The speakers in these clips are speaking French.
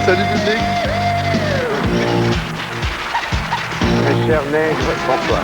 Salut, public. Mes chers nègres, bonsoir.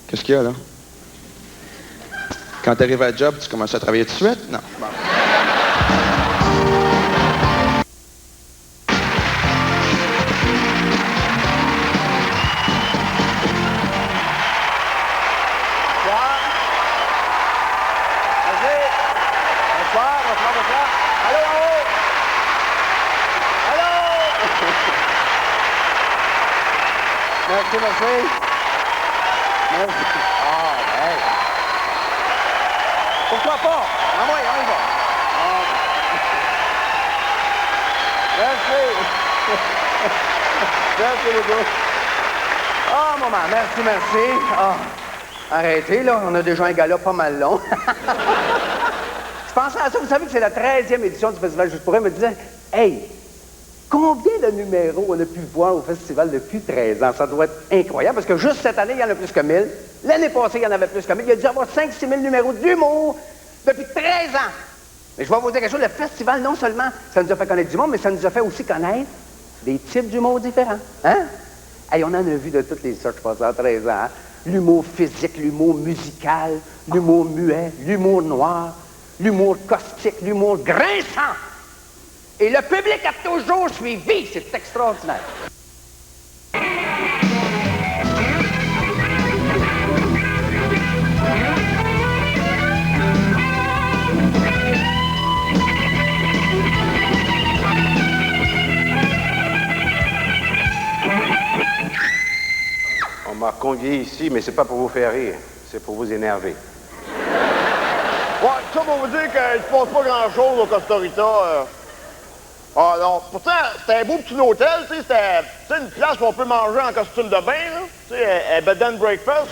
Qu'est-ce qu'il y a, là? Quand t'arrives à la job, tu commences à travailler tout de suite? Non. Bon. Merci. Ah, ben. Pourquoi pas? Ah oui, on y va. Merci. Merci beaucoup. Ah, maman, merci. Ah, arrêtez, là. On a déjà un gala pas mal long. Je pensais à ça. Vous savez que c'est la 13e édition du Festival Juste pour elle. Je me disais, hey, combien de numéros on a pu voir au festival depuis 13 ans? Ça doit être incroyable, parce que juste cette année, il y en a plus que 1000. L'année passée, il y en avait plus que 1000. Il y a dû y avoir 5-6 000 numéros d'humour depuis 13 ans. Mais je vais vous dire quelque chose, le festival, non seulement ça nous a fait connaître du monde, mais ça nous a fait aussi connaître des types d'humour différents. Hein? Hey, on en a vu de toutes les sortes, je pense, en 13 ans. Hein? L'humour physique, l'humour musical, l'humour muet, l'humour noir, l'humour caustique, l'humour grinçant. Et le public a toujours suivi. C'est extraordinaire. On m'a convié ici, mais c'est pas pour vous faire rire. C'est pour vous énerver. Ouais, ça pour vous dire qu'il se passe pas grand-chose au Costa Rica. Ah non, pourtant, c'était un beau petit hôtel, tu sais, c'était une place où on peut manger en costume de bain, là. Tu sais, un bed and breakfast.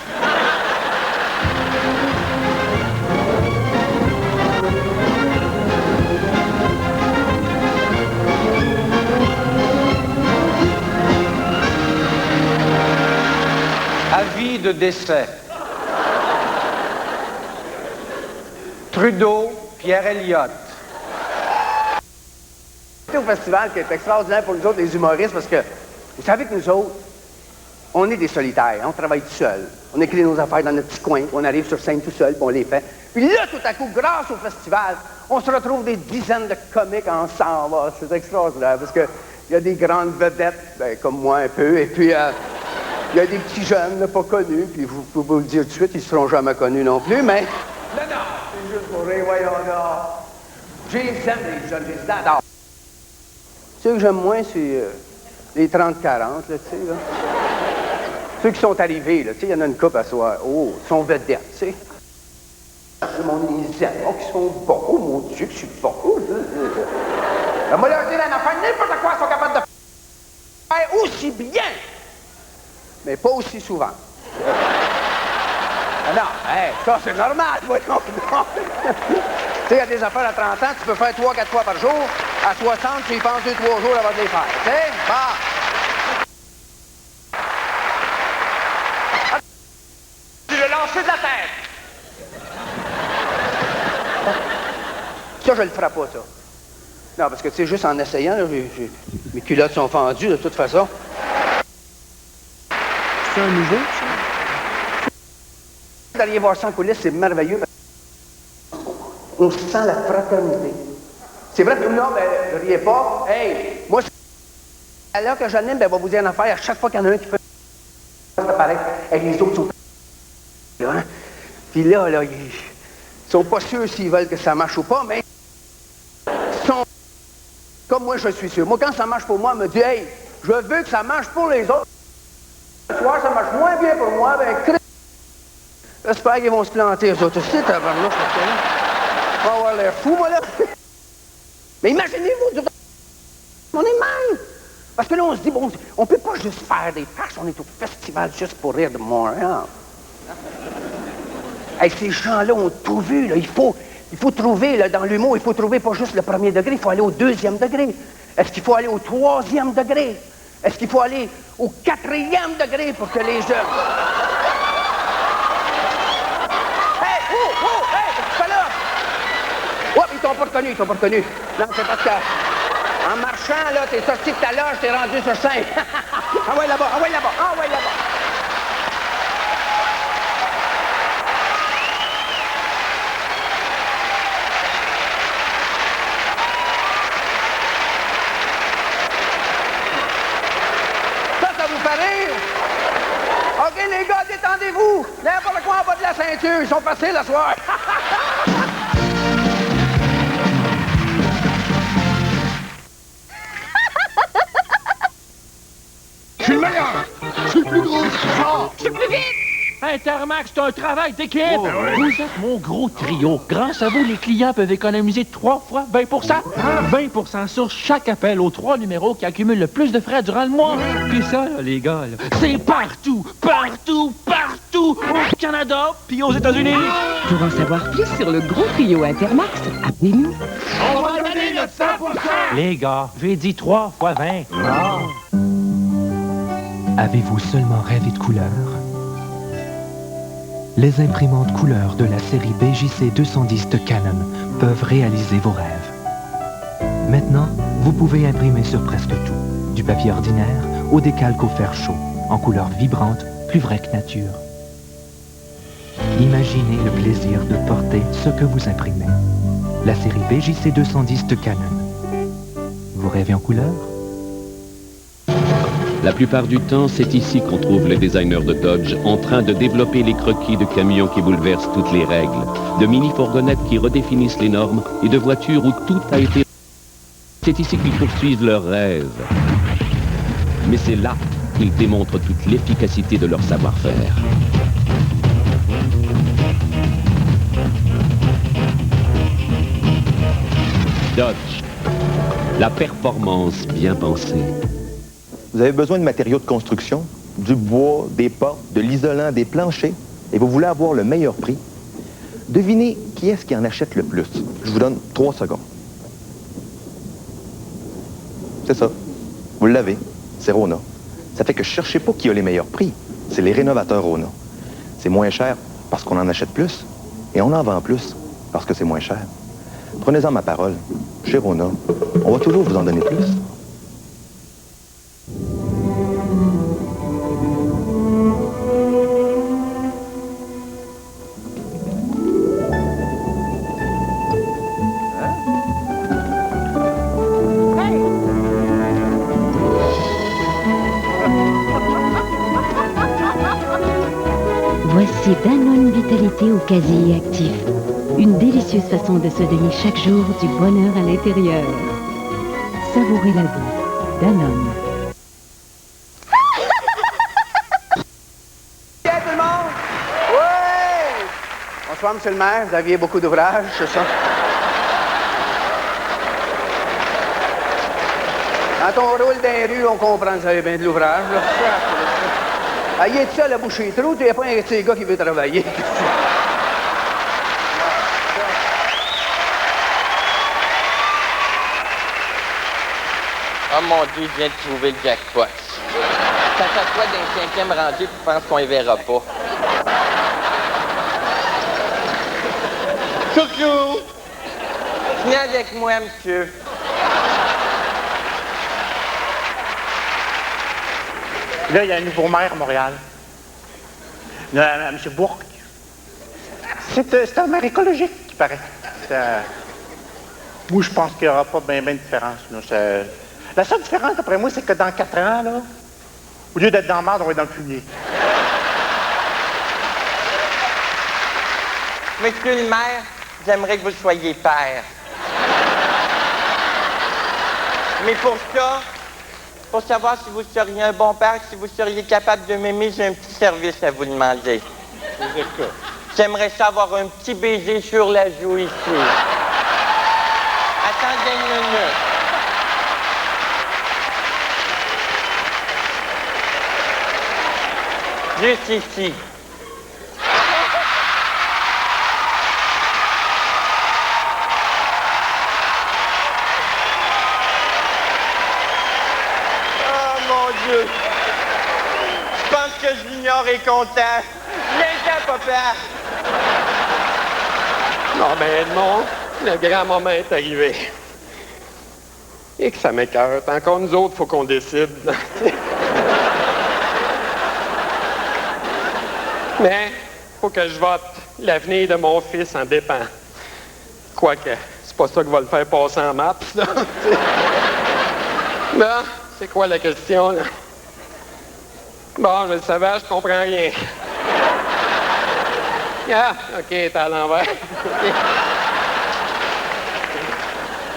Avis de décès. Trudeau, Pierre Elliott. Au festival qui est extraordinaire pour nous autres, les humoristes, parce que vous savez que nous autres, on est des solitaires, on travaille tout seul. On écrit nos affaires dans notre petit coin, on arrive sur scène tout seul, puis on les fait. Puis là, tout à coup, grâce au festival, on se retrouve des dizaines de comiques ensemble. C'est extraordinaire, parce que il y a des grandes vedettes, ben, comme moi un peu, et puis il y a des petits jeunes, là, pas connus, puis vous pouvez vous le dire tout de suite, ils ne seront jamais connus non plus, mais... Non, c'est juste pour rire, voyons là. Je les aime, les jeunes, je les adore. Ceux que j'aime moins, c'est les 30-40, là, tu sais, là. Ceux qui sont arrivés, là, tu sais, il y en a une couple à soi. Oh, ils sont vedettes, tu sais. Le monde les aime, oh, qui sont bons. Oh, mon Dieu, que je suis bon. Moi, leur dire un affaire, n'importe quoi, ils sont capables de faire aussi bien, mais pas aussi souvent. Non, hey, ça, c'est normal, voyons donc. Tu sais, il y a des affaires à 30 ans, tu peux faire 3-4 fois par jour. À 60, tu y penses 2-3 jours avant de les faire. Tu sais? Bon. Tu l'as lancé de la tête. Ça, je le ferai pas, ça. Non, parce que, tu sais, juste en essayant, là, mes culottes sont fendues, de toute façon. C'est un nouveau, ça? D'aller voir ça en coulisses, c'est merveilleux. On sent la fraternité. C'est vrai que là, ben, ne riez pas. Hey, moi, à l'heure que j'anime, ben, elle va vous dire une affaire. À chaque fois qu'il y en a un qui fait ça pareil, et les autres sont là, hein? Puis là, ils sont pas sûrs s'ils veulent que ça marche ou pas, mais ils sont comme moi, je suis sûr. Moi, quand ça marche pour moi, elle me dit, hey, je veux que ça marche pour les autres. Ce soir, ça marche moins bien pour moi, ben, j'espère qu'ils vont se planter, eux autres aussi, tabarnouche, parce que là, on va avoir l'air fou, moi, là. Mais imaginez-vous, on est mal. Parce que là, on se dit, bon, on peut pas juste faire des farces, on est au festival juste pour rire de Montréal. Hey, ces gens-là ont tout vu, là. Il faut trouver, là, dans l'humour, il faut trouver pas juste le premier degré, il faut aller au deuxième degré. Est-ce qu'il faut aller au troisième degré? Est-ce qu'il faut aller au quatrième degré pour que les jeunes... Hey, hey, qu'est-ce que tu fais là? Oh, ils t'ont pas reconnu, Non, c'est parce que, en marchant, là, t'es sorti de ta loge, t'es rendu sur scène. Ah ouais, là-bas. Ça vous fait rire? OK, les gars, détendez-vous. N'importe quoi en bas de la ceinture, ils sont faciles à soir. Je suis le meilleur! Je suis le plus gros! Je suis plus vite! Intermax, c'est un travail d'équipe! Vous êtes mon gros trio. Grâce à vous, les clients peuvent économiser 3 fois 20%. 20% sur chaque appel aux 3 numéros qui accumulent le plus de frais durant le mois. Puis ça, là, les gars, là, c'est partout! Au Canada, puis aux États-Unis. Pour en savoir plus sur le gros trio Intermax, appelez-nous. On va donner notre 100%! Les gars, j'ai dit 3 fois 20. Avez-vous seulement rêvé de couleur? Les imprimantes couleurs de la série BJC 210 de Canon peuvent réaliser vos rêves. Maintenant, vous pouvez imprimer sur presque tout, du papier ordinaire au décalque au fer chaud, en couleurs vibrantes, plus vraies que nature. Imaginez le plaisir de porter ce que vous imprimez. La série BJC 210 de Canon. Vous rêvez en couleur? La plupart du temps, c'est ici qu'on trouve les designers de Dodge en train de développer les croquis de camions qui bouleversent toutes les règles, de mini-fourgonnettes qui redéfinissent les normes et de voitures où tout a été... C'est ici qu'ils poursuivent leurs rêves. Mais c'est là qu'ils démontrent toute l'efficacité de leur savoir-faire. Dodge, la performance bien pensée. Vous avez besoin de matériaux de construction, du bois, des portes, de l'isolant, des planchers, et vous voulez avoir le meilleur prix. Devinez qui est-ce qui en achète le plus. Je vous donne 3 secondes. C'est ça. Vous l'avez. C'est Rona. Ça fait que cherchez pas qui a les meilleurs prix. C'est les rénovateurs Rona. C'est moins cher parce qu'on en achète plus, et on en vend plus parce que c'est moins cher. Prenez-en ma parole. Chez Rona, on va toujours vous en donner plus. Voici Danone Vitalité au casier actif. Une délicieuse façon de se donner chaque jour du bonheur à l'intérieur. Savourez la vie. Danone. Bien tout le monde? Oui! Bonsoir, monsieur le maire. Vous aviez beaucoup d'ouvrages, c'est ça? Quand on roule dans les rues, on comprend que vous avez bien de l'ouvrage, là. Ah, il est seul à boucher le trou, tu n'es pas un de ces gars qui veut travailler. Oh mon Dieu, je viens de trouver le jackpot. Ça chaque fois d'un 5e rangée, tu penses qu'on y verra pas. Chouchou! Venez avec moi, monsieur. Là, il y a un nouveau maire à Montréal. M. Bourque. C'est un maire écologique, il paraît. Moi, je pense qu'il n'y aura pas bien de différence. Là. La seule différence, d'après moi, c'est que dans 4 ans, là, au lieu d'être dans le marde, on va être dans le fumier. Monsieur le maire, j'aimerais que vous soyez père. Mais pour ça, pour savoir si vous seriez un bon père, si vous seriez capable de m'aimer, j'ai un petit service à vous demander. J'aimerais savoir un petit baiser sur la joue ici. Attendez une minute. Juste ici. Oh mon Dieu. Je pense que je l'ignore est content. Viens-t'en, papa. Non, ben Edmond, le grand moment est arrivé. Et que ça m'écoeure. Encore nous autres, faut qu'on décide. Mais, faut que je vote. L'avenir de mon fils en dépend. Quoique, c'est pas ça qui va le faire passer en maths, là. Bon, c'est quoi la question, là? Bon, je le savais, je comprends rien. Ah, OK, t'es à l'envers.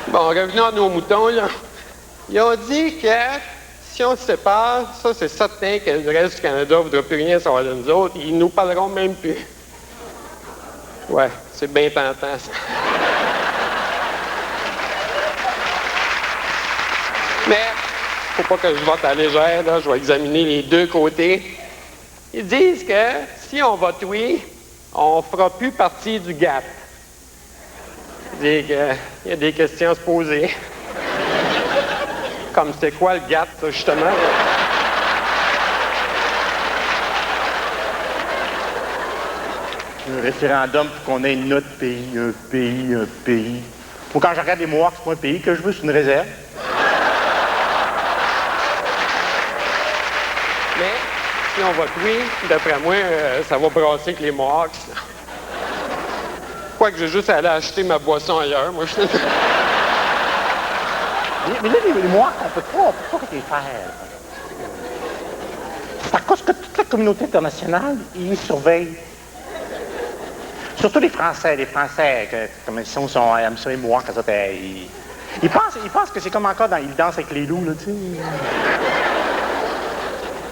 Bon, revenons à nos moutons, là. Ils ont dit que si on se sépare, ça, c'est certain que le reste du Canada ne voudra plus rien savoir de nous autres. Ils nous parleront même plus. Ouais, c'est bien tentant, ça. Mais, faut pas que je vote à la légère, là. Je vais examiner les deux côtés. Ils disent que si on vote oui, on fera plus partie du GATT. Ils disent qu'il y a des questions à se poser. Comme c'est quoi le GATT, ça, justement? Un référendum pour qu'on ait notre pays, un pays, un pays. Moi, quand je regarde les Mohawks, c'est pas un pays que je veux, c'est une réserve. Mais, si on vote oui, d'après moi, ça va brasser avec les Mohawks. Quoique j'ai juste à aller acheter ma boisson ailleurs, moi, je... Mais là, les Mohawks, on peut pas les faire. C'est à cause que toute la communauté internationale, ils surveillent. Surtout les Français, comme ils sont aiment ça, les Mohawks, ils pensent que c'est comme encore dans Ils dansent avec les loups, là, tu sais.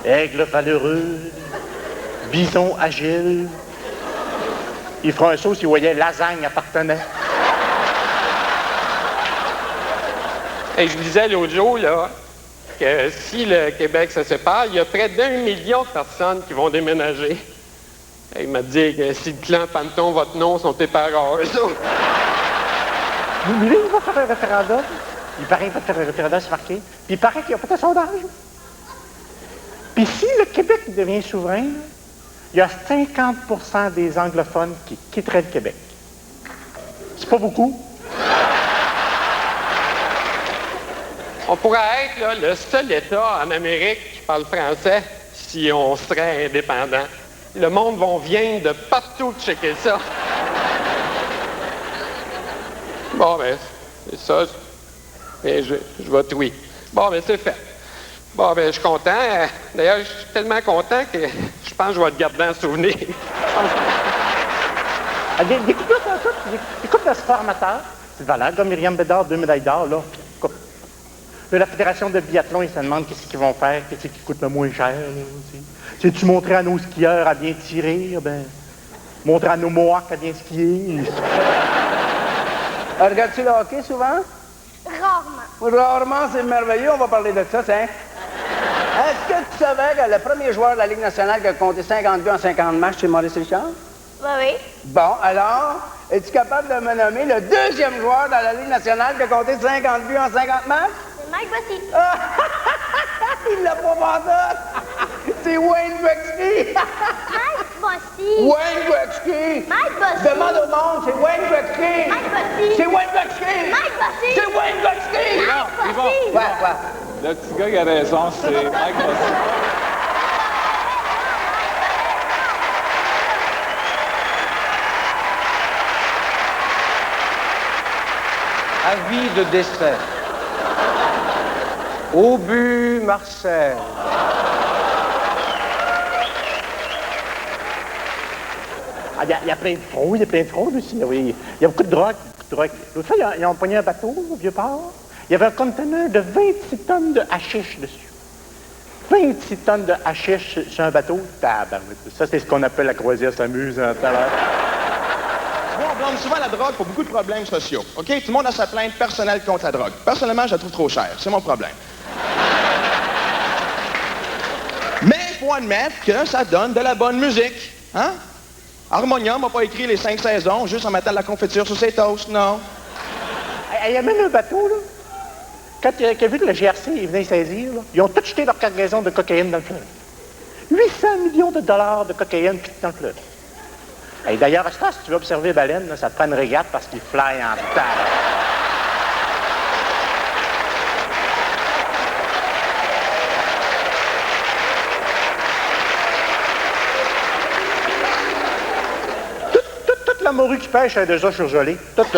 Aigle valeureux, bison agile. Ils feront un saut s'ils voyaient lasagne appartenait. Et je disais l'autre jour, là, que si le Québec se sépare, il y a près d'1 million de personnes qui vont déménager. Et il m'a dit que si le clan Panton, votre nom, sont tes parents. Mais là, il va faire un référendum. Il paraît qu'il va faire un référendum, c'est marqué. Puis il paraît qu'il n'y a pas de sondage. Puis si le Québec devient souverain, il y a 50% des anglophones qui quitteraient le Québec. C'est pas beaucoup. On pourrait être là, le seul État en Amérique qui parle français si on serait indépendant. Le monde va venir de partout checker ça. Bon, ben, c'est ça. Mais je vote oui. Bon, ben, c'est fait. Bon, ben, je suis content. D'ailleurs, je suis tellement content que je pense que je vais te garder en souvenir. Des coupes de sport amateur. C'est valable, comme Myriam Bédard, 2 médailles d'or, là. Là, la Fédération de biathlon, ils se demandent qu'est-ce qu'ils vont faire, qu'est-ce qui coûte le moins cher, là, aussi. C'est-tu montrer à nos skieurs à bien tirer? Ben, montrer à nos Mohawks à bien skier. Regardes-tu le hockey souvent? Rarement. Rarement, c'est merveilleux, on va parler de ça, tiens. Est-ce que tu savais que le premier joueur de la Ligue nationale qui a compté 50 buts en 50 matchs, c'est Maurice Richard? Oui. Bon, alors, es-tu capable de me nommer le deuxième joueur dans la Ligue nationale qui a compté 50 buts en 50 matchs? C'est Mike Bossy. Il l'a pas vendu! C'est Wayne Gretzky! Mike Bossy! Wayne Gretzky! Mike Bossy! Demande au monde, c'est Wayne Gretzky! Mike Bossy! C'est Wayne Gretzky! Mike Bossy! C'est Wayne Gretzky! Mike Bossy! Ouais. Le petit gars qui a raison, c'est Mike Bossy. Avis de décès. Aubu Marcel. Ah, il y a plein de fraudes, il y a plein de fraudes aussi. Oui. Il y a beaucoup de drogue. L'autre fois, ils ont pogné un bateau au Vieux-Port. Il y avait un conteneur de 26 tonnes de hashish dessus. 26 tonnes de hashish sur un bateau. Ça, c'est ce qu'on appelle la croisière s'amuse tout à l'heure. Bon, Blonde, souvent la drogue pour beaucoup de problèmes sociaux. OK? Tout le monde a sa plainte personnelle contre la drogue. Personnellement, je la trouve trop chère. C'est mon problème. Mais il faut admettre que ça donne de la bonne musique. Hein? Harmonium n'a pas écrit les 5 saisons juste en mettant de la confiture sur ses toasts, non? Il y a même un bateau, là. Quand il a vu que le GRC il venait saisir, là, ils ont tout jeté leur cargaison de cocaïne dans le fleuve. 800 millions de dollars de cocaïne dans le fleuve. Et d'ailleurs, à ce temps, si tu veux observer baleine, là, ça te prend une régate parce qu'il fly en terre. Toute la morue qui pêche est déjà surgelée. Toute...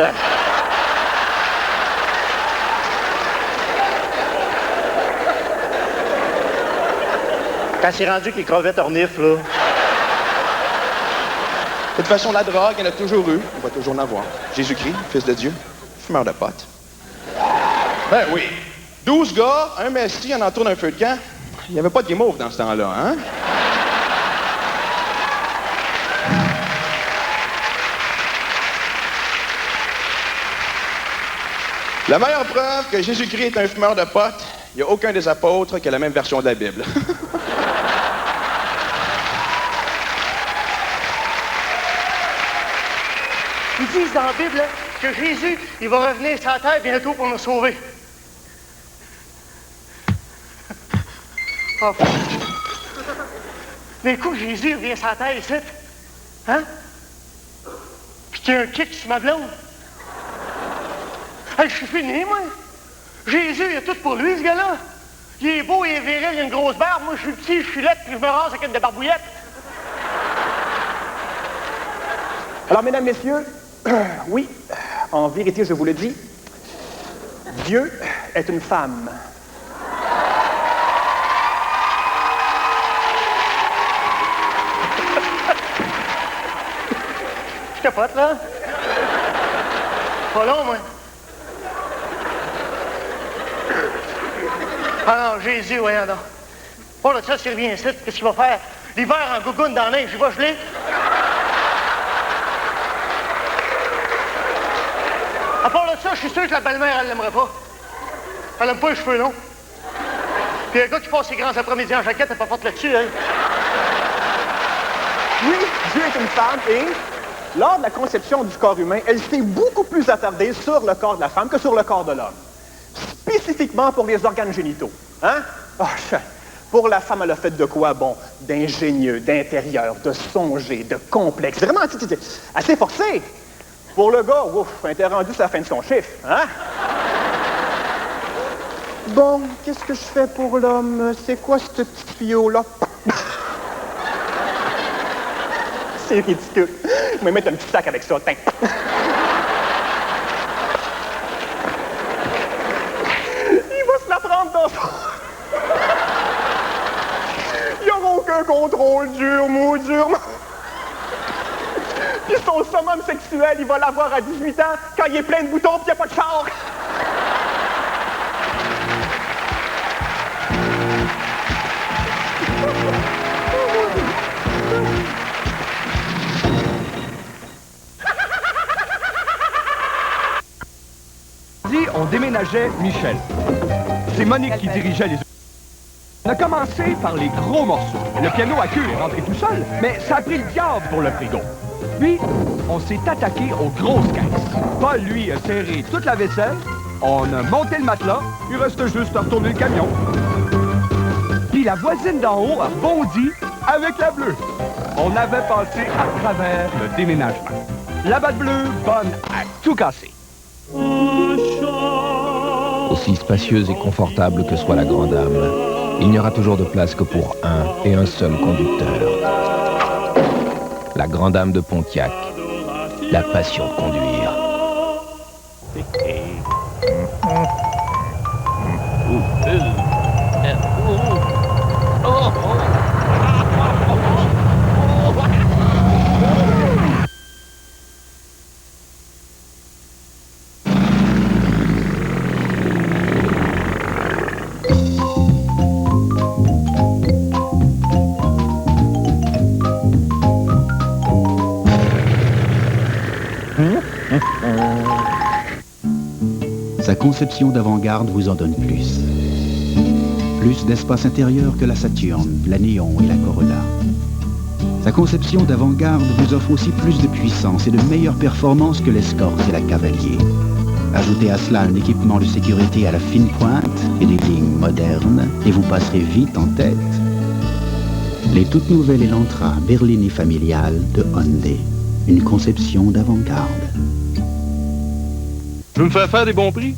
Quand c'est rendu que les crevettes orniflent, là... De toute façon, la drogue, il y en a toujours eu. On va toujours en avoir. Jésus-Christ, Fils de Dieu, fumeur de potes. Ben oui. 12 gars, un messie, on en tourne un feu de camp. Il n'y avait pas de guimauve dans ce temps-là, hein? La meilleure preuve que Jésus-Christ est un fumeur de potes, il n'y a aucun des apôtres qui a la même version de la Bible. Ils disent dans la Bible là, que Jésus, il va revenir sur la terre bientôt pour nous sauver. Oh. D'un coup, Jésus revient sur la terre ici. Hein? Puis qu'il y a un kick sur ma blonde. Hey, je suis fini, moi. Jésus, il a tout pour lui, ce gars-là. Il est beau, il est viril, il a une grosse barbe. Moi, je suis petit, je suis laid, puis je me rase avec une de barbouillette. Alors, mesdames, messieurs, oui, en vérité, je vous le dis, Dieu est une femme. Je capote, là. Pas long, moi. Ah non, Jésus, voyons donc. Bon, là, ça, s'il revient ici, qu'est-ce qu'il va faire? L'hiver en gougoune dans la neige, il va geler. À part de ça, je suis sûr que la belle-mère, elle l'aimerait pas. Elle aime pas les cheveux longs. Puis un gars qui passe ses grands après-midi en jaquette, elle pas porte là-dessus, hein. Oui, Dieu est une femme et, lors de la conception du corps humain, elle s'est beaucoup plus attardée sur le corps de la femme que sur le corps de l'homme. Spécifiquement pour les organes génitaux. Hein? Oh, pour la femme, elle a fait de quoi? Bon, d'ingénieux, d'intérieur, de songé, de complexe. Vraiment, assez forcé. Pour le gars, ouf, on était rendu sur la fin de son chiffre, hein? Bon, qu'est-ce que je fais pour l'homme? C'est quoi ce petit tuyau-là? C'est ridicule. Je vais mettre un petit sac avec ça, tiens. Il va se la prendre dans son... Il n'y aura aucun contrôle, dur. Puis son summum sexuel, il va l'avoir à 18 ans, quand il est plein de boutons puis il n'y a pas de char. On déménageait Michel. C'est Monique qui dirigeait les... On a commencé par les gros morceaux. Le piano à queue est rentré tout seul, mais ça a pris le diable pour le frigo. Puis, on s'est attaqué aux grosses caisses. Paul, lui, a serré toute la vaisselle. On a monté le matelas. Il reste juste à retourner le camion. Puis la voisine d'en haut a bondi avec la bleue. On avait passé à travers le déménagement. La batte bleue, bonne à tout casser. Aussi spacieuse et confortable que soit la Grande Dame, il n'y aura toujours de place que pour un et un seul conducteur. La Grande Dame de Pontiac, la passion de conduire. Sa conception d'avant-garde vous en donne plus. Plus d'espace intérieur que la Saturne, la Néon et la Corolla. Sa conception d'avant-garde vous offre aussi plus de puissance et de meilleures performances que l'Escort et la Cavalier. Ajoutez à cela un équipement de sécurité à la fine pointe et des lignes modernes et vous passerez vite en tête. Les toutes nouvelles Elantra berline et familiale de Hyundai. Une conception d'avant-garde. Je veux me faire faire des bons prix?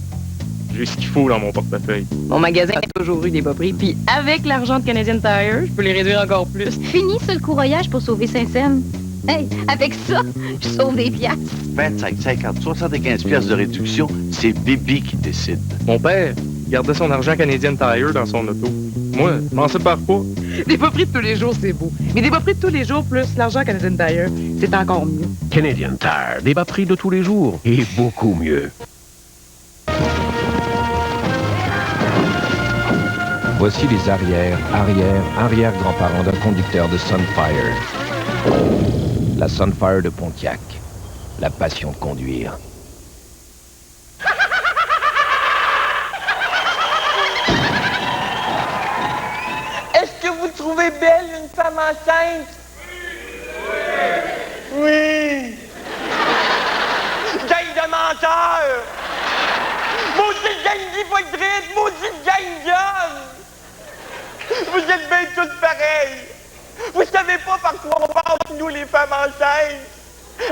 J'ai ce qu'il faut dans mon portefeuille. Mon magasin a toujours eu des bas prix, puis avec l'argent de Canadian Tire, je peux les réduire encore plus. Fini ça le courroyage pour sauver 5 cents. Hey, avec ça, je sauve des piastres. 25, 50, 75 piastres de réduction, c'est Bibi qui décide. Mon père gardait son argent Canadian Tire dans son auto. Moi, je m'en sépare pas. Des bas prix de tous les jours, c'est beau. Mais des bas prix de tous les jours plus l'argent Canadian Tire, c'est encore mieux. Canadian Tire, des bas prix de tous les jours et beaucoup mieux. Voici les arrière-grands-parents d'un conducteur de Sunfire. La Sunfire de Pontiac. La passion de conduire. Est-ce que vous trouvez belle une femme enceinte? Oui! Gang de menteurs! Maudite gang d'hypocrites! Maudite gang d'hommes! Vous êtes bien tous pareils! Vous savez pas par quoi on passe, nous, les femmes enceintes!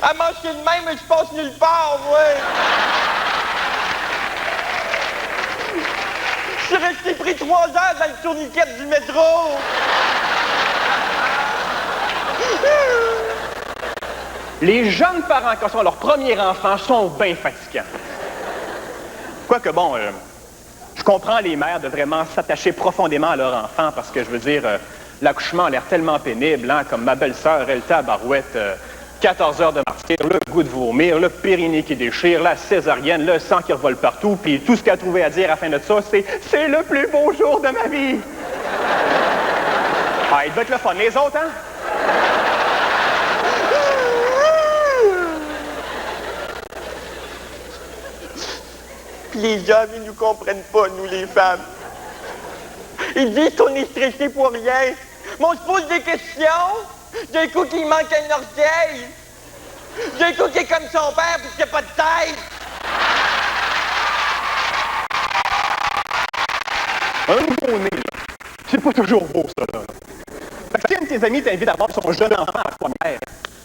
À marcher de même, je passe nulle part, moi! Je suis resté pris 3 heures dans le tourniquet du métro! Les jeunes parents qui sont leur premier enfant sont bien fatigants. Quoique, bon, je comprends les mères de vraiment s'attacher profondément à leur enfant parce que, je veux dire, l'accouchement a l'air tellement pénible, hein, comme ma belle-sœur, elle tabarouette, 14 heures de martyr, le goût de vomir, le périnée qui déchire, la césarienne, le sang qui revole partout, puis tout ce qu'elle a trouvé à dire à la fin de ça, c'est le plus beau jour de ma vie. Ah, il devait être le fun. Les autres, hein? Puis les hommes, ils nous comprennent pas, nous, les femmes. Ils disent qu'on est stressé pour rien. Mais on se pose des questions. D'un coup, qu'il manque un orteil. D'un coup, qu'il est comme son père, puis qu'il n'a pas de tête. Un nouveau-né, là. C'est pas toujours beau, ça, là. Fait que si un de tes amis t'invite à voir son jeune enfant à la première,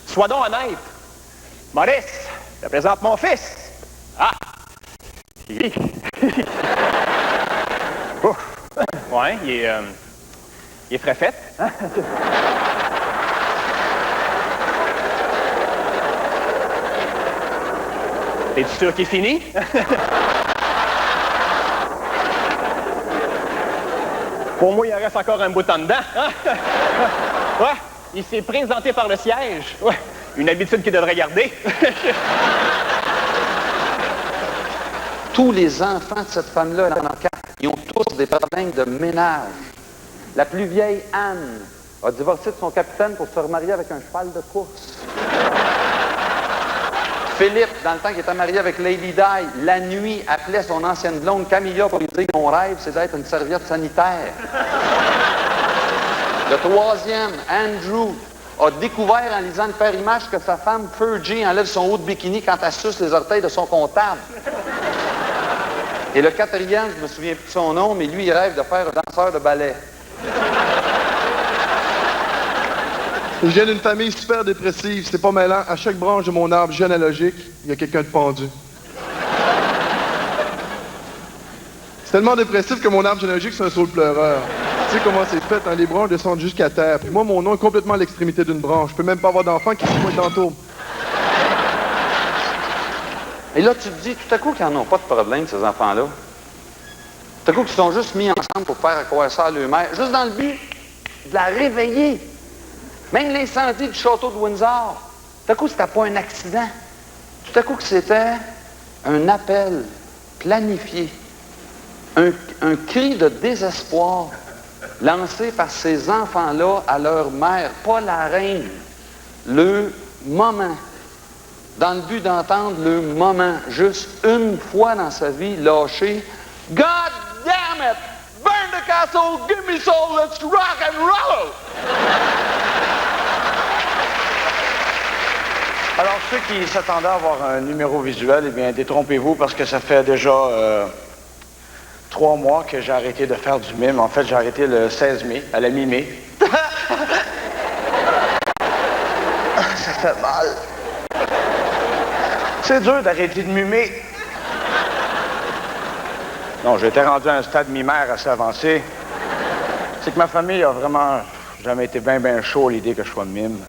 sois donc honnête. Maurice, je te présente mon fils. Ah! Oui. Ouf. Ouais, il est frais fait. Hein? T'es-tu sûr qu'il est fini? Pour moi, il en reste encore un bout en dedans. Hein? Ouais, il s'est présenté par le siège. Ouais, une habitude qu'il devrait garder. Tous les enfants de cette femme-là, elle en a 4, ils ont tous des problèmes de ménage. La plus vieille, Anne, a divorcé de son capitaine pour se remarier avec un cheval de course. Philippe, dans le temps qu'il était marié avec Lady Di, la nuit, appelait son ancienne blonde Camilla pour lui dire que mon rêve, c'est d'être une serviette sanitaire. Le troisième, Andrew, a découvert en lisant le père image que sa femme, Fergie, enlève son haut de bikini quand elle suce les orteils de son comptable. Et le quatrième, je me souviens plus de son nom, mais lui, il rêve de faire un danseur de ballet. Je viens d'une famille super dépressive, c'est pas mêlant. À chaque branche de mon arbre généalogique, il y a quelqu'un de pendu. C'est tellement dépressif que mon arbre généalogique, c'est un saule pleureur. Tu sais comment c'est fait, hein? Les branches descendent jusqu'à terre. Puis moi, mon nom est complètement à l'extrémité d'une branche. Je peux même pas avoir d'enfant qui se pointe dans le tour. Et là, tu te dis tout à coup qu'ils n'en ont pas de problème, ces enfants-là. Tout à coup, ils se sont juste mis ensemble pour faire croire ça à leur mère, juste dans le but de la réveiller. Même l'incendie du château de Windsor, tout à coup, c'était pas un accident. Tout à coup, c'était un appel planifié, un cri de désespoir lancé par ces enfants-là à leur mère, pas la reine, le moment, dans le but d'entendre le moment, juste une fois dans sa vie, lâcher « God damn it! Burn the castle, give me soul, let's rock and roll! » Alors, ceux qui s'attendaient à avoir un numéro visuel, eh bien, détrompez-vous parce que ça fait déjà 3 mois que j'ai arrêté de faire du mime. En fait, j'ai arrêté le 16 mai, à la mi-mai. Ça fait mal. C'est dur d'arrêter de mimer. Non, j'étais rendu à un stade mimaire assez avancé. C'est que ma famille a vraiment jamais été bien chaud à l'idée que je sois mime.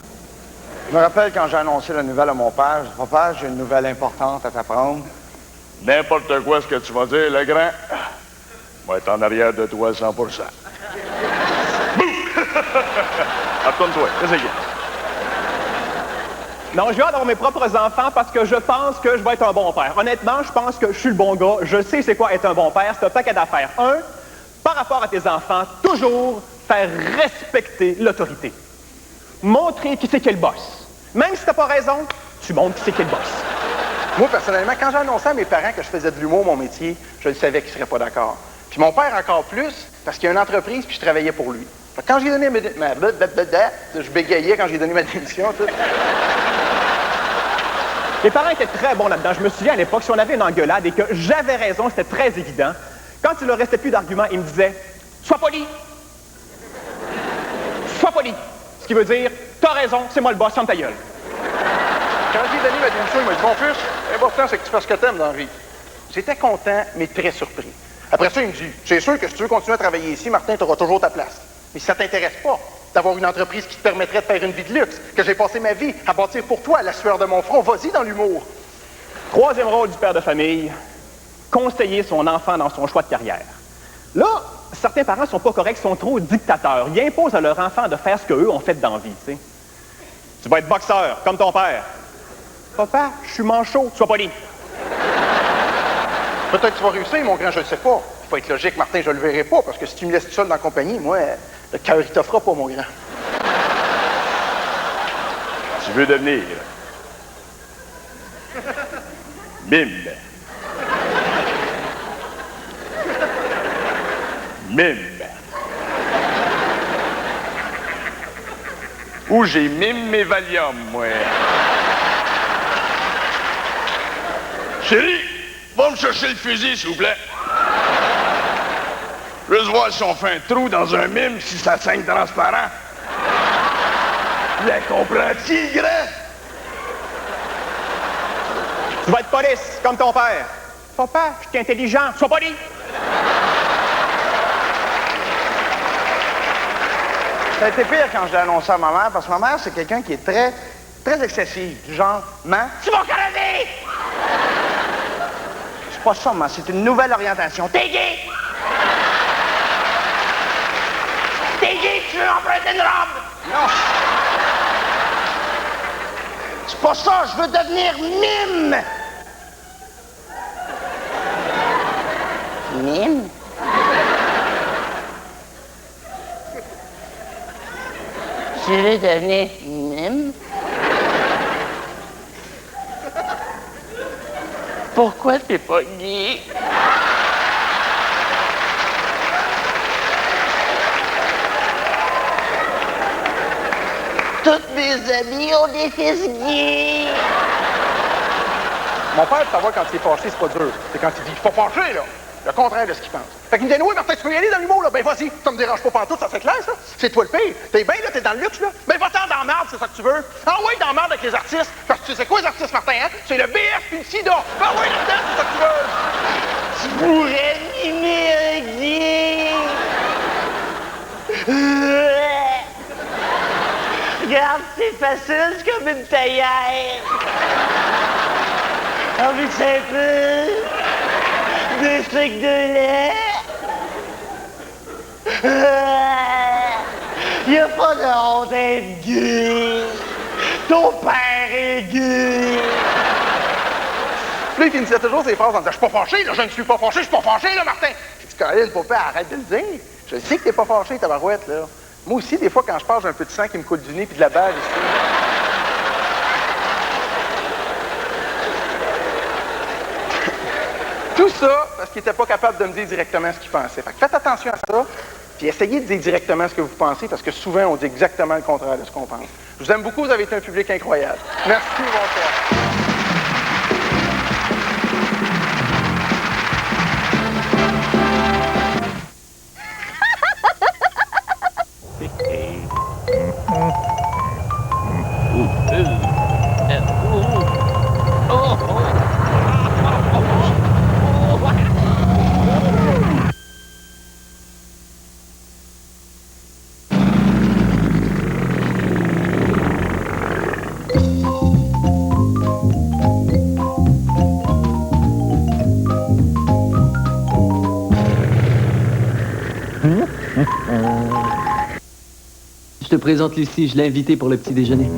Je me rappelle quand j'ai annoncé la nouvelle à mon père, j'ai dit, papa, j'ai une nouvelle importante à t'apprendre. N'importe quoi ce que tu vas dire, le grand. Moi, être en arrière de toi 100%. Bouh! Retourne-toi, qu'est-ce qu'il y a? Non, j'ai hâte d'avoir mes propres enfants parce que je pense que je vais être un bon père. Honnêtement, je pense que je suis le bon gars. Je sais c'est quoi être un bon père. C'est un paquet d'affaires. Par rapport à tes enfants, toujours faire respecter l'autorité. Montrer qui c'est qui est le boss. Même si t'as pas raison, tu montres qui c'est qui est le boss. Moi, personnellement, quand j'ai annoncé à mes parents que je faisais de l'humour mon métier, je le savais qu'ils seraient pas d'accord. Puis mon père encore plus, parce qu'il y a une entreprise puis je travaillais pour lui. Fait que quand j'ai donné je bégayais quand j'ai donné ma démission, tout. Les parents étaient très bons là-dedans. Je me souviens à l'époque, si on avait une engueulade et que j'avais raison, c'était très évident. Quand il leur restait plus d'arguments, ils me disaient « Sois poli! Sois poli! » Ce qui veut dire « T'as raison, c'est moi le boss, ferme ta gueule. » Quand j'ai donné ma démission, il m'a dit « Mon fils, l'important, c'est que tu fasses ce que t'aimes dans la vie. » J'étais content, mais très surpris. Après ça, il me dit « C'est sûr que si tu veux continuer à travailler ici, Martin, tu auras toujours ta place. Mais si ça t'intéresse pas d'avoir une entreprise qui te permettrait de faire une vie de luxe, que j'ai passé ma vie à bâtir pour toi, à la sueur de mon front, vas-y dans l'humour. » Troisième rôle du père de famille, conseiller son enfant dans son choix de carrière. Là, certains parents sont pas corrects, sont trop dictateurs. Ils imposent à leur enfant de faire ce qu'eux ont fait dans la vie, tu sais. Tu vas être boxeur, comme ton père. Papa, je suis manchot, sois poli. Peut-être que tu vas réussir, mon grand, je le sais pas. Faut être logique, Martin, je le verrai pas, parce que si tu me laisses tout seul dans la compagnie, moi, le cœur, il t'offrira pas, mon grand. Tu veux devenir mime. Mime. Où j'ai mime mes Valium, moi. Chérie, va me chercher le fusil, s'il vous plaît. Juste voir si on fait un trou dans un mime, si ça saigne transparent. La comprends-tu, grand? Tu vas être police, comme ton père. Papa, je suis intelligent, sois poli. Ça a été pire quand j'ai annoncé à ma mère, parce que ma mère, c'est quelqu'un qui est très, très excessif. Du genre, man, tu vas crever! C'est pas ça, man, c'est une nouvelle orientation. T'es gay! T'es gay, tu veux emprunter une robe? Non! C'est pas ça, je veux devenir mime! Mime? Tu veux devenir mime? Pourquoi t'es pas gay? Toutes mes amies ont des fils gays! Mon père, de savoir quand il est fâché, c'est pas dur. C'est quand il dit, faut fâcher, là. Le contraire de ce qu'il pense. Fait qu'il me dit, oui, Martin, tu peux y aller dans l'humour, là. Ben, vas-y. Ça me dérange pas pantoute, ça, c'est clair, ça. C'est toi le pire. T'es bien, là, t'es dans le luxe, là. Ben, va-t'en dans la merde, c'est ça que tu veux. Ah, oui, dans la merde avec les artistes. Parce que tu sais quoi, les artistes, Martin, hein? C'est le BF puis le sida. Ben, oui, là-dedans, c'est ça que tu veux. Tu pourrais mimer un gay! Regarde, c'est facile, c'est comme une taillère. Envie de un peu? 2 trucs de lait? Y a pas de honte d'être gay. Ton père est gay. Puis là, il finissait toujours ses phrases en disant « Je suis pas fâché, là, je ne suis pas fâché, je suis pas fâché, là, Martin! » J'ai dit « Caroline, papa, arrête de le dire. Je sais que t'es pas fâché, tabarouette, là. Moi aussi, des fois, quand je parle, j'ai un peu de sang qui me coule du nez puis de la bave ici. » Tout ça parce qu'il était pas capable de me dire directement ce qu'il pensait. Fait que faites attention à ça, puis essayez de dire directement ce que vous pensez, parce que souvent, on dit exactement le contraire de ce qu'on pense. Je vous aime beaucoup, vous avez été un public incroyable. Merci, bonsoir. Je te présente Lucie, je l'ai invitée pour le petit déjeuner.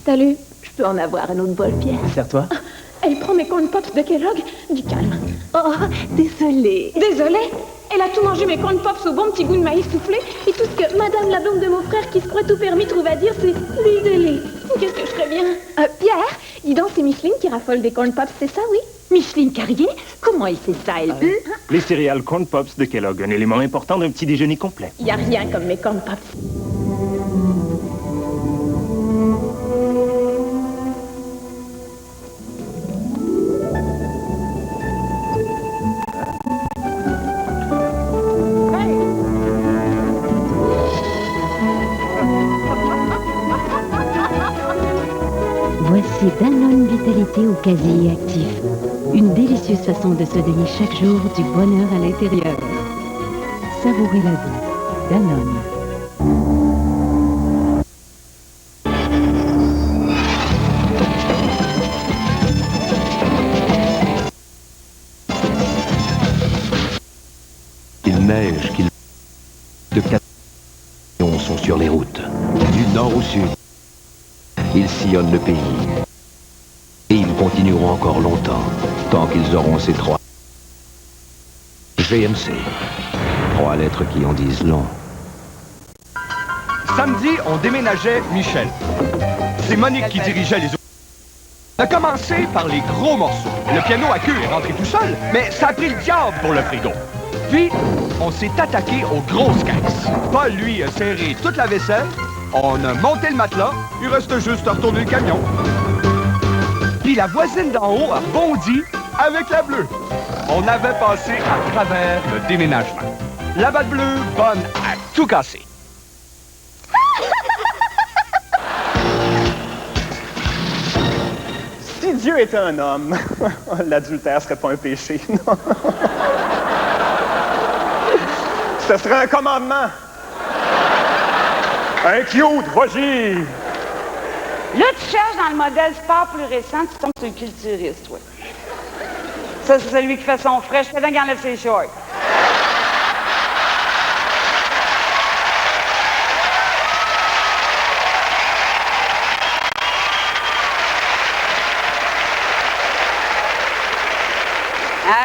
Salut, je peux en avoir un autre bol, Pierre? Sers-toi. Elle prend mes corn pops de Kellogg. Du calme. Oh, désolée. Désolée? Elle a tout mangé mes corn pops au bon petit goût de maïs soufflé, et tout ce que Madame la blonde de mon frère qui se croit tout permis trouve à dire, c'est désolée. Qu'est-ce que je ferais bien? Pierre, dis donc, c'est Micheline qui raffole des corn pops, c'est ça, oui? Micheline Carrier? Comment elle sait ça, elle? Les céréales Corn Pops de Kellogg, un élément important d'un petit déjeuner complet. Y a rien comme mes corn pops. Voici Danone Vitalité au casier actif. Une délicieuse façon de se donner chaque jour du bonheur à l'intérieur. Savourez la vie. Danone. Il neige, qu'il... De 4 millions sont sur les routes, du nord au sud. Ils sillonnent le pays. Et ils continueront encore longtemps, tant qu'ils auront ces 3. GMC. 3 lettres qui en disent long. Samedi, on déménageait Michel. C'est Monique qui dirigeait les autres. On a commencé par les gros morceaux. Le piano à queue est rentré tout seul, mais ça a pris le diable pour le frigo. Puis, on s'est attaqué aux grosses caisses. Paul, lui, a serré toute la vaisselle. On a monté le matelas. Il reste juste à retourner le camion. Puis la voisine d'en haut a bondi avec la bleue. On avait passé à travers le déménagement. La batte bleue, bonne à tout casser. Si Dieu était un homme, l'adultère serait pas un péché, non. Ce serait un commandement. Un cute, vas-y! Là, tu cherches dans le modèle sport plus récent, tu tombes sur le culturiste, toi. Ça, c'est celui qui fait son frais. Je fais dingue, enlève ses shorts.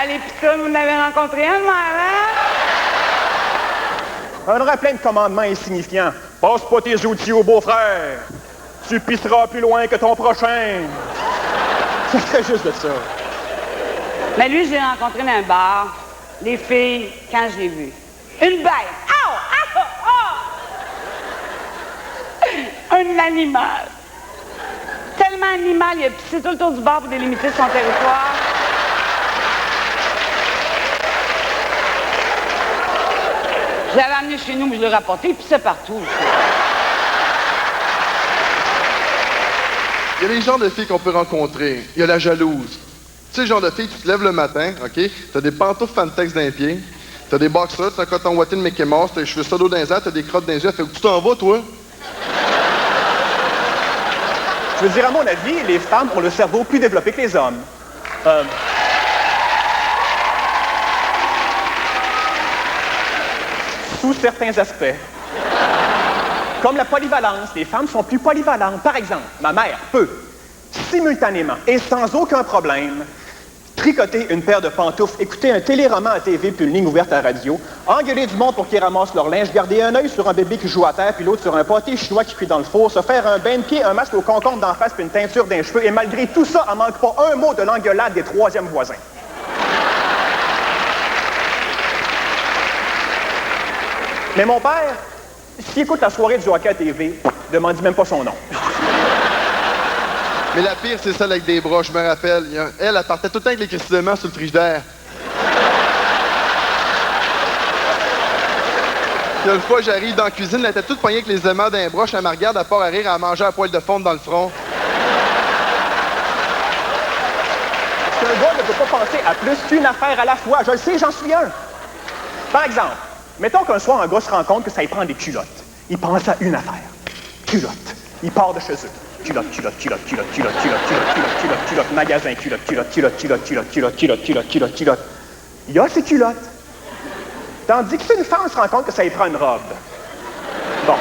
Allez, pitounes, vous en avez rencontré un de même, hein? On aurait plein de commandements insignifiants. Passe pas tes outils au beau-frère. Tu pisseras plus loin que ton prochain. Ça serait juste de ça. Mais lui, je l'ai rencontré dans un bar. Les filles, quand je l'ai vu. Une bête. Oh! Oh! Oh! Un animal. Tellement animal, il a pissé tout le tour du bar pour délimiter son territoire. Je l'avais amené chez nous, mais je l'ai rapporté, il pissait partout. Il y a des genres de filles qu'on peut rencontrer. Il y a la jalouse. Tu sais, le genre de fille, tu te lèves le matin, OK? T'as des pantoufles Fantex dans les pieds. T'as des boxers, t'as un coton ouaté de Mickey Mouse, t'as les cheveux solos dans les airs, t'as des crottes dans les yeux. Fait que tu t'en vas, toi? Je veux dire, à mon avis, les femmes ont le cerveau plus développé que les hommes. sous certains aspects. Comme la polyvalence, les femmes sont plus polyvalentes. Par exemple, ma mère peut, simultanément et sans aucun problème, tricoter une paire de pantoufles, écouter un téléroman à TV puis une ligne ouverte à la radio, engueuler du monde pour qu'ils ramassent leur linge, garder un œil sur un bébé qui joue à terre puis l'autre sur un pâté chinois qui cuit dans le four, se faire un bain de pied, un masque au concombre d'en face puis une teinture d'un cheveu, et malgré tout ça, en manque pas un mot de l'engueulade des troisièmes voisins. Mais mon père, s'il écoute la soirée du hockey à TV, demande même pas son nom. Mais la pire, c'est celle avec des bras, je me rappelle. Elle partait tout le temps avec les cristallements sur le frigidaire. Puis une fois, j'arrive dans la cuisine, elle était toute poignée avec les aimants d'un broche, elle me regarde, à part à rire, à manger à poil de fonte dans le front. Parce qu'un gars ne peut pas penser à plus qu'une affaire à la fois. Je le sais, j'en suis un. Par exemple, mettons qu'un soir, un gars se rend compte que ça y prend des culottes. Il pense à une affaire. Culottes. Il part de chez eux. Culotte, magasin, culotte. Il y a ses culottes. Tandis que si une femme se rend compte que ça y prend une robe. Bon.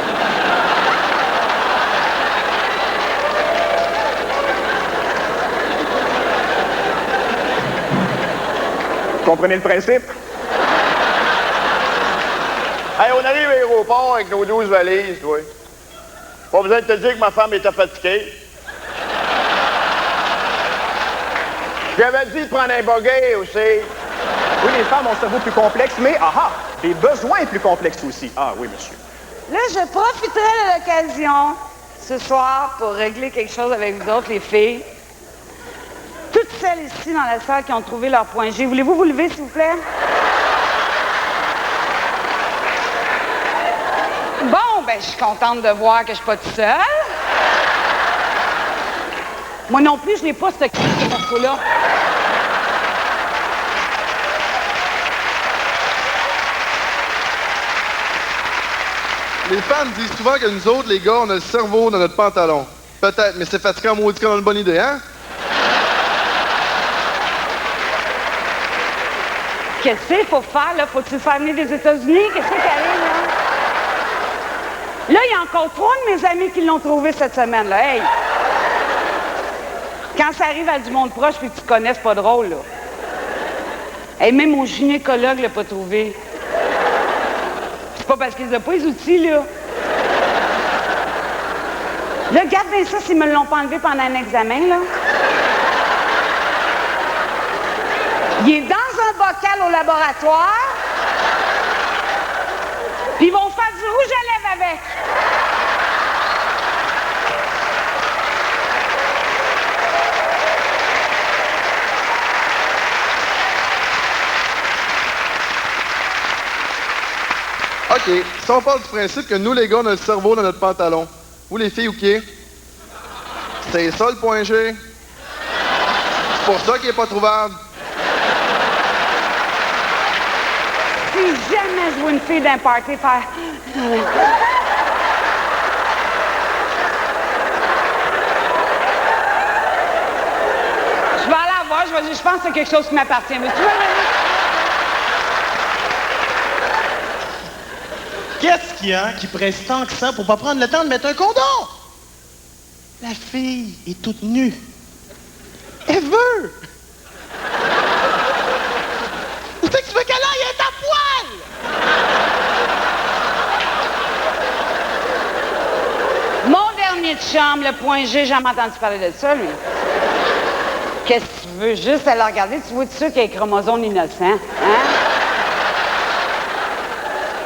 Vous comprenez le principe? Hey, on arrive à l'aéroport avec nos 12 valises, toi. Pas besoin de te dire que ma femme était fatiguée. J'avais dit de prendre un buggy aussi. Oui, les femmes ont un cerveau plus complexe, mais des besoins plus complexes aussi. Ah oui, monsieur. Là, je profiterai de l'occasion ce soir pour régler quelque chose avec vous autres, les filles. Toutes celles ici dans la salle qui ont trouvé leur point G. Voulez-vous vous lever, s'il vous plaît? Bon, ben, je suis contente de voir que je suis pas toute seule. Moi non plus, je n'ai pas ce morceau-là. Les femmes disent souvent que nous autres, les gars, on a le cerveau dans notre pantalon. Peut-être, mais c'est fatigant maudit qu'on a une bonne idée, hein? Qu'est-ce qu'il faut faire, là? Faut-tu faire venir des États-Unis? Qu'est-ce qui arrive, là? Là, il y a encore 3 de mes amis qui l'ont trouvé cette semaine, là. Hey! Quand ça arrive à du monde proche puis que tu connais, c'est pas drôle, là. Hey, même mon gynécologue l'a pas trouvé. C'est pas parce qu'ils n'ont pas les outils, là. Là, regarde bien ça s'ils me l'ont pas enlevé pendant un examen, là. Il est dans un bocal au laboratoire. Puis ils vont faire du rouge à lèvres avec. OK. Si on part du principe que nous, les gars, on a le cerveau dans notre pantalon. Vous, les filles, OK? C'est ça, le point G? C'est pour ça qu'il n'est pas trouvable? Si jamais je vois une fille d'un party faire... Je vais aller la voir, je vais dire, je pense que c'est quelque chose qui m'appartient. Mais tu vois, Qu'est-ce qu'il y a qui presse tant que ça pour pas prendre le temps de mettre un condom? La fille est toute nue. Elle veut! Où c'est que tu veux qu'elle aille? Elle est à poil! mon dernier de chambre, le point G, j'ai jamais entendu parler de ça, lui. Qu'est-ce que tu veux? Juste à la regarder, tu vois tout ça qu'il y a un chromosome innocent, hein?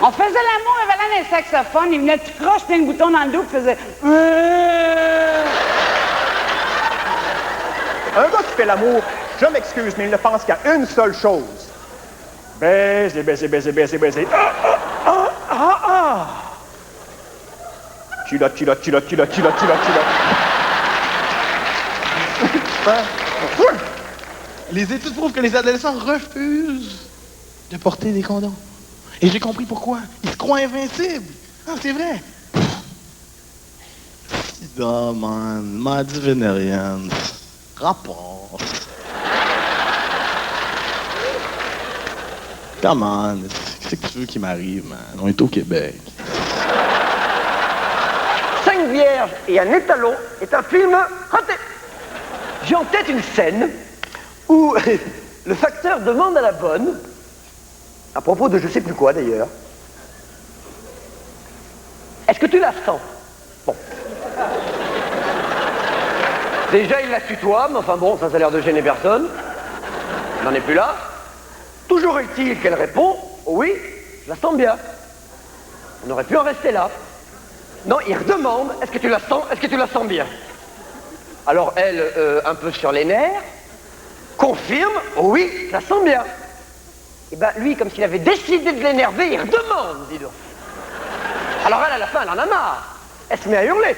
On faisait l'amour avalant un saxophone, il venait tout croche, plein de boutons dans le dos, puis faisait... Un gars qui fait l'amour, je m'excuse, mais il ne pense qu'à une seule chose. Baiser, baiser, baiser, baiser, baiser. Culotte, culotte, culotte, culotte, culotte, culotte, culotte. Les études prouvent que les adolescents refusent de porter des condoms. Et j'ai compris pourquoi. Ils se croient invincibles. Ah, c'est vrai. Sida, man. Maladie vénérienne. Rapport. Come on. Qu'est-ce que tu veux qui m'arrive, man? On est au Québec. 5 vierges et un étalon est un film raté. J'ai en tête une scène où le facteur demande à la bonne, à propos de je sais plus quoi d'ailleurs, est-ce que tu la sens? Bon. Déjà, il la tutoie, mais enfin bon, ça a l'air de gêner personne. Il n'en est plus là. Toujours est-il qu'elle répond, oui, je la sens bien. On aurait pu en rester là. Non, il redemande, est-ce que tu la sens, est-ce que tu la sens bien? Alors elle, un peu sur les nerfs, confirme, oui, je la sens bien. Et ben lui, comme s'il avait décidé de l'énerver, il redemande, dis donc. Alors elle, à la fin, elle en a marre. Elle se met à hurler.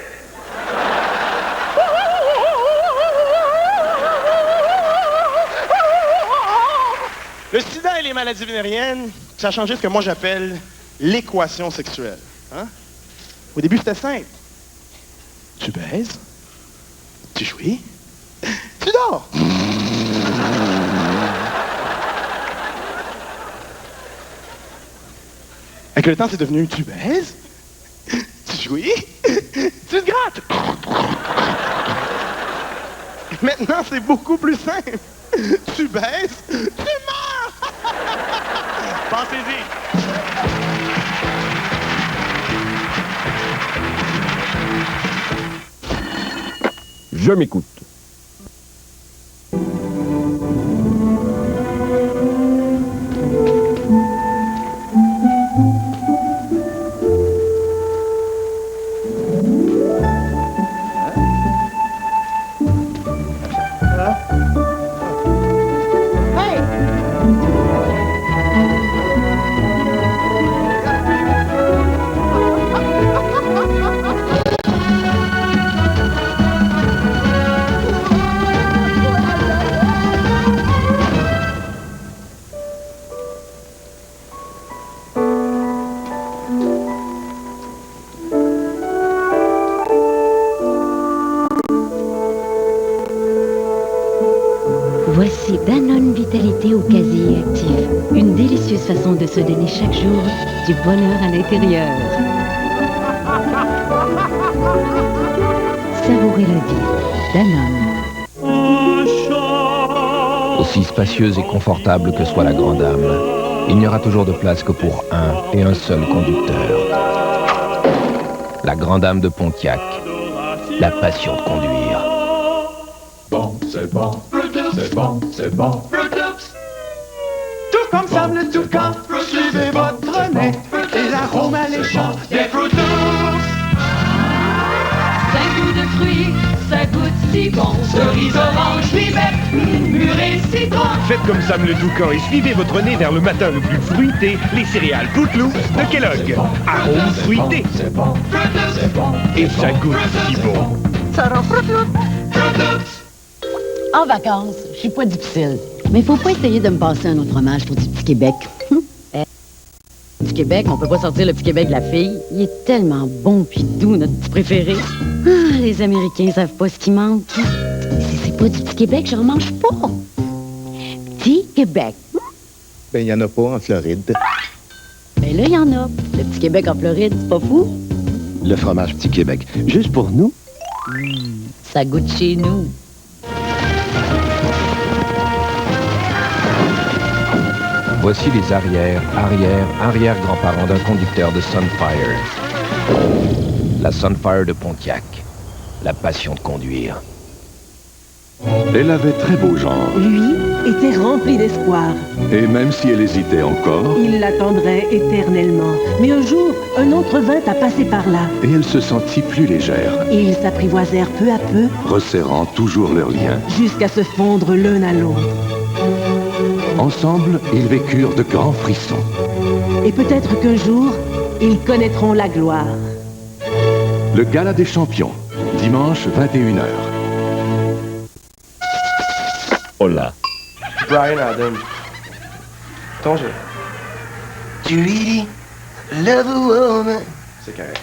Le sida et les maladies vénériennes, ça a changé ce que moi j'appelle l'équation sexuelle. Hein? Au début, c'était simple. Tu baises, tu jouis, tu dors. Avec le temps, c'est devenu tu baises, tu jouis, tu te grattes. Maintenant, c'est beaucoup plus simple. Tu baises, tu meurs. Pensez-y. Je m'écoute. Voici Danone Vitalité au casier actif. Une délicieuse façon de se donner chaque jour du bonheur à l'intérieur. Savourez la vie. Danone. Aussi spacieuse et confortable que soit la grande âme, il n'y aura toujours de place que pour un et un seul conducteur. La grande âme de Pontiac, la passion de conduire. Bon, c'est bon, c'est bon, c'est bon. Tout comme Sam le toucan, suivez votre nez et l'arôme alléchant des Fruit Loops. 5 goûts de fruits, ça goûte si bon. Cerise, orange, vivette, mûr et citron. Faites comme Sam le Toucan et suivez votre nez vers le matin le plus fruité, les céréales Fruit Loops de Kellogg. Arôme fruité. Et ça goûte si bon. Ça rend Fruit Loops. En vacances, je suis pas difficile. Mais faut pas essayer de me passer un autre fromage pour du petit Québec. Du Québec, on peut pas sortir le petit Québec de la fille. Il est tellement bon puis doux, notre petit préféré. Ah, les Américains savent pas ce qui manque. Si c'est pas du petit Québec, j'en mange pas. Petit Québec. Ben, il y en a pas en Floride. Ben là, il y en a. Le petit Québec en Floride, c'est pas fou? Le fromage Petit Québec. Juste pour nous. Ça goûte chez nous. Voici les arrière-grands-parents d'un conducteur de Sunfire. La Sunfire de Pontiac. La passion de conduire. Elle avait très beau genre. Lui était rempli d'espoir. Et même si elle hésitait encore, Il l'attendrait éternellement. Mais un jour, un autre vint à passer par là. et elle se sentit plus légère, Et ils s'apprivoisèrent peu à peu resserrant toujours leurs liens. jusqu'à se fondre l'un à l'autre. Ensemble, ils vécurent de grands frissons. Et peut-être qu'un jour, ils connaîtront la gloire. Le Gala des champions, dimanche 21h. Hola. Brian Adams. Ton jeu. Do you really love a woman? C'est correct.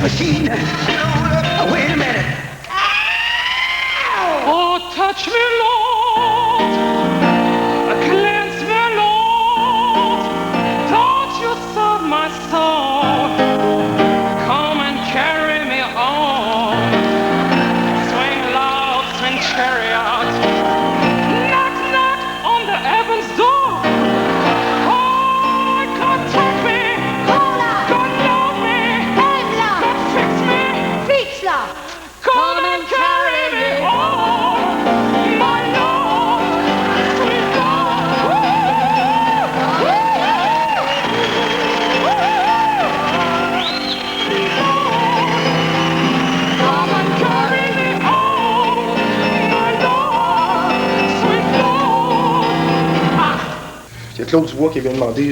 Machine. Oh, wait a minute. Oh, touch me, Lord. Cleanse me, Lord. Don't you serve my soul. Come and carry me on. Swing loud, swing chariot. Knock, knock on the heaven's door. Oh, God, take me. God, love me. God, fix me. Fix-la. Come and carry me home, my Lord, sweet Lord. Come and carry me home, my Lord, sweet Lord. Il y a Claude Dubois qui vient demander.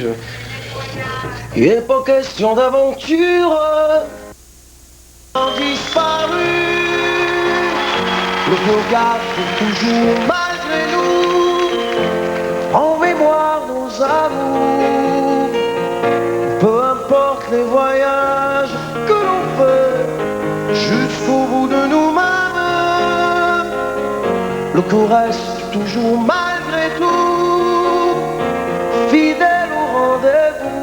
Il n'est pas question d'aventure. Disparu. Le regard est toujours malgré nous en mémoire nos amours. Peu importe les voyages que l'on fait jusqu'au bout de nous-mêmes, le corps reste toujours malgré tout fidèle au rendez-vous.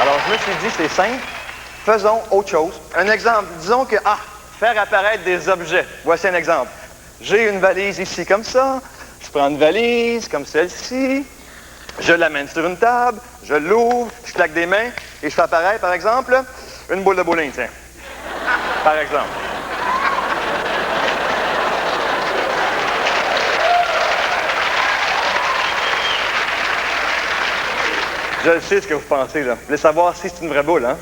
Alors, je me suis dit, c'est simple, faisons autre chose. Un exemple, disons que, faire apparaître des objets. Voici un exemple. J'ai une valise ici comme ça, je prends une valise comme celle-ci, je l'amène sur une table, je l'ouvre, je claque des mains et je fais apparaître, par exemple, une boule de bowling, tiens. Par exemple. Je sais ce que vous pensez, là. Vous voulez savoir si c'est une vraie boule, hein?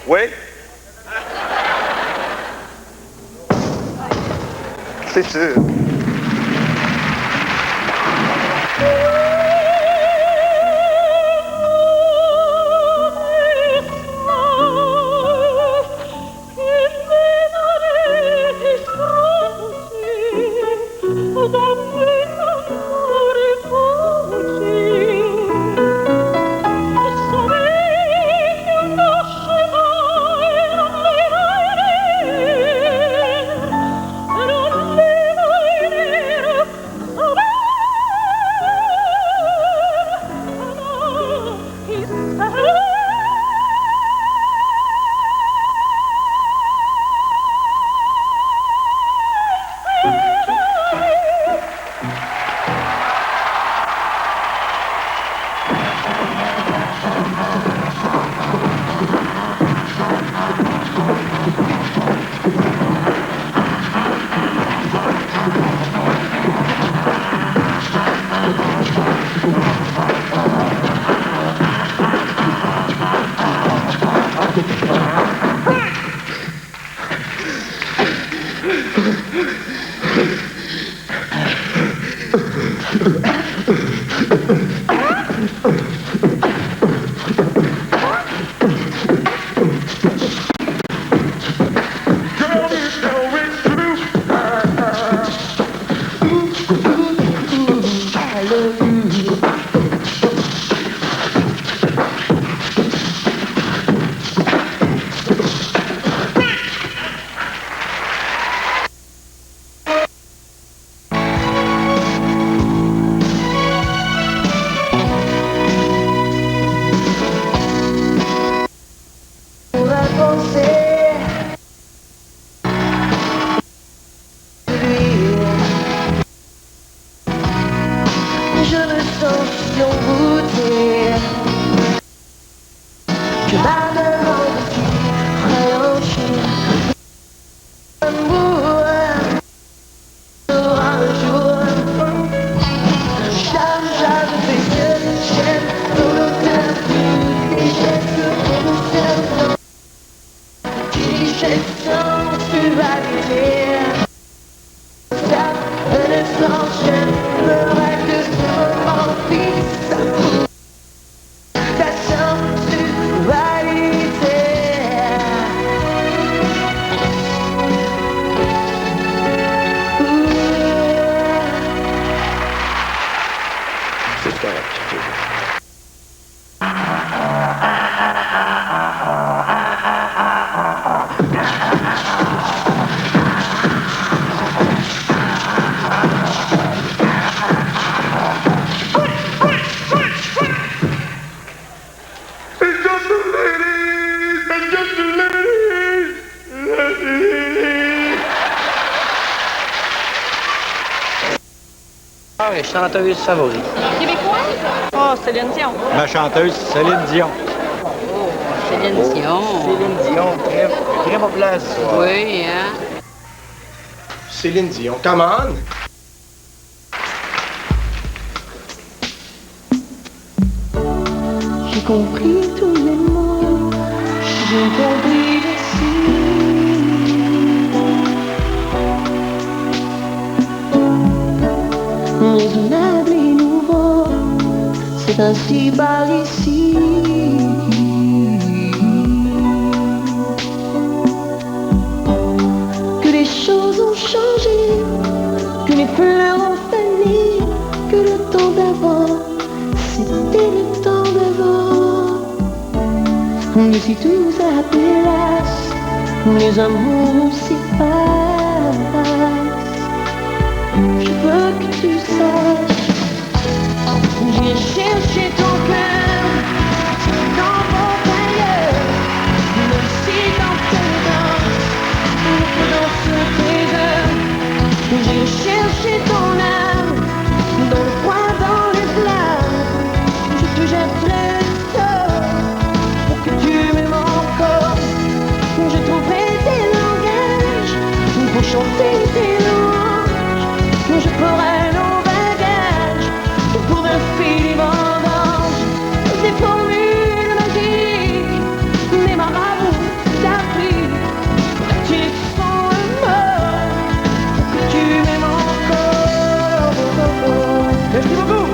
Oui? C'est sûr. je me sens si envoûtée que ma demande franchir l'amour un jour. Jamais fait que j'aime pour l'auteur et j'aime pour le cerveau qui jette sans dualité. Ça ne s'enchaînerait que ce moment fixe ta sensualité. C'est correct. Ah oui, chanteuse favorite. Québécois? Oh, Céline Dion. Ma chanteuse, Céline Dion. Oh, Céline Dion. Céline Dion, très populaire ce soir. Oui, hein? Céline Dion, come on! J'ai compris tous les mots, j'ai compris les signes. Raisonnable et nouveau, c'est ainsi par ici. Que les choses ont changé, que les fleurs ont fané, que le temps d'avant, c'était le temps d'avant. Mais si tout s'appelasse, les amours s'y passent. Je veux que tu saches, j'ai cherché ton cœur dans mon ailleurs, même si dans tes danses, dans ce trésor, j'ai cherché ton âme dans le coin, dans les flammes. Je te jetterai le sort pour que tu m'aimes encore. Je trouverai des langages pour chanter tes louanges. Je ferai nos bagages pour un film en ange. Des formules magiques, des marabouts d'Afrique qui sont morts pour que tu m'aimes encore. Merci beaucoup.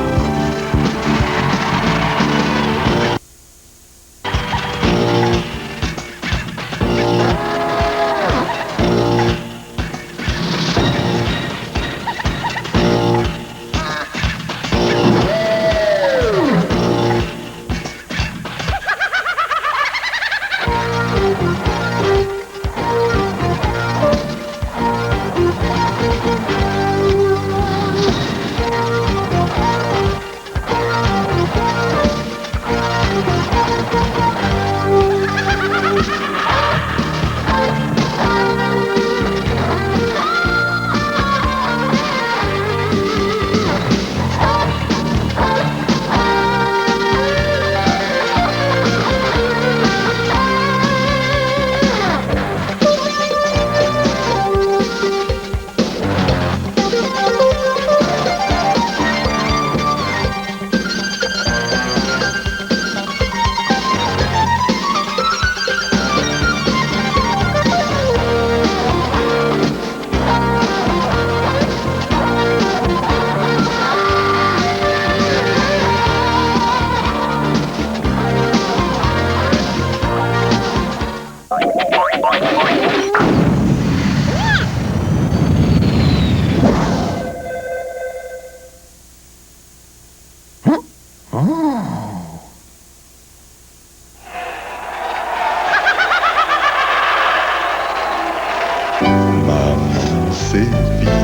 Maman, c'est fini.